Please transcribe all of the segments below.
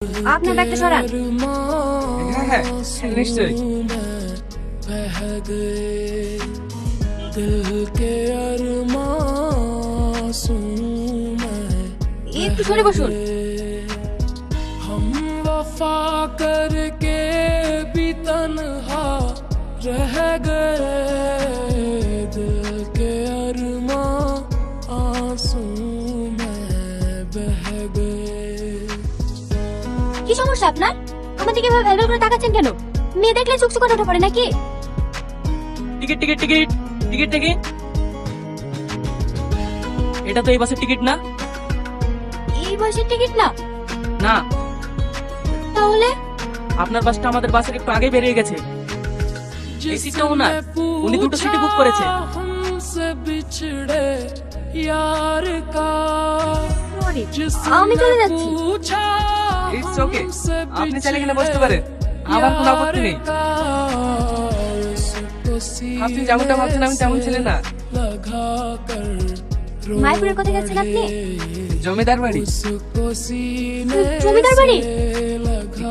আপনার ব্যাগটা সরান। হ্যাঁ হ্যাঁ নিশ্চয়ই। একটু সরে বসুন। हम वफा करके भी तन्हा रह गए, दिल के अरमां आंसू में बह गए। কি সমস্যা আপনার? আমার দিকে এভাবে ভ্যালভ্যাল করে তাকাচ্ছেন কেন? মেয়ে দেখলে চুকচুক করে ওঠা পড়ে নাকি? Ticket ticket ticket ticket ticket, এটা তো এই বাসের টিকিট না। এই বাসের টিকিট না? না, তাহলে আপনার বাসটা আমাদের বাসের একটু আগে বেরিয়ে গেছে। এই সিটটা ওনার, উনি দুটো সিটি বুক করেছে। हमसे बिछड़े यार का সরি, আমি চলে যাচ্ছি। पूछा ইটস ওকে, আপনি চাইলে এখানে বসতে পারেন, আমার কোনো আপত্তি নেই। আপনি যেমনটা ভাবছেন আমি তেমন ছিলেন না। মায়াপুরের কোথায় যাচ্ছেন আপনি? জমিদার বাড়ি। জমিদার বাড়ি?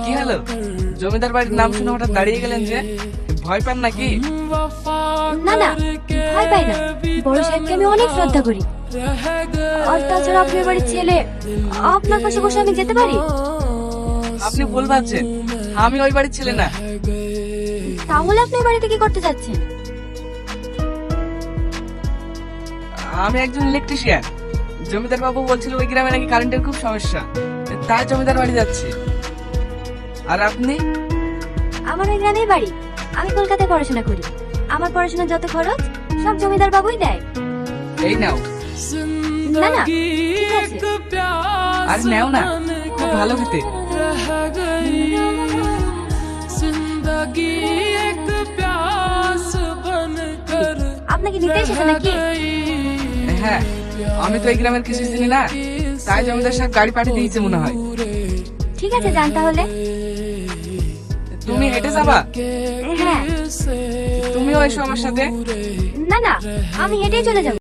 কি হলো, জমিদার বাড়ির নাম শুনে হঠাৎ দাঁড়িয়ে গেলেন যে? ভয় পান নাকি? না না, ভয় পাই না। বড় সাহেবকে আমি অনেক শ্রদ্ধা করি। আর তাছাড়া আপনার বাড়ির ছেলে, আপনার পাশে বসে আমি যেতে পারি? আপনি ভুল ভাবছেন, আমি ওই বাড়ির ছেলে না। তাহলে আপনি বাড়িতে কি করতে যাচ্ছেন? আমি একজন ইলেকট্রিশিয়ান। জমিদার বাবু বলছিল ওই গ্রামে নাকি কারেন্টের খুব সমস্যা, তাই জমিদার বাড়ি যাচ্ছি। আর আপনি? আমার ওই গ্রামেই বাড়ি। আমি কলকাতায় পড়াশোনা করি। আমার পড়াশোনার যত খরচ সব জমিদার বাবুই দেয়। এই নাও। না না, ঠিক আছে। আর নেও না, খুব ভালো খেতে। जिंदगी एक प्यास बनकर আপনাকে নিতে এসেছে নাকি? হ্যাঁ, আমি তো এই গ্রামের কিছু চিনি না, তাই জমিদার সাহেব গাড়ি পাঠিয়ে দিয়েছে মনে হয়। ঠিক আছে, যান তাহলে। তুমি হেঁটে যাবা? হ্যাঁ। তুমিও এসো আমার সাথে। না না, আমি হেঁটেই চলে যাব।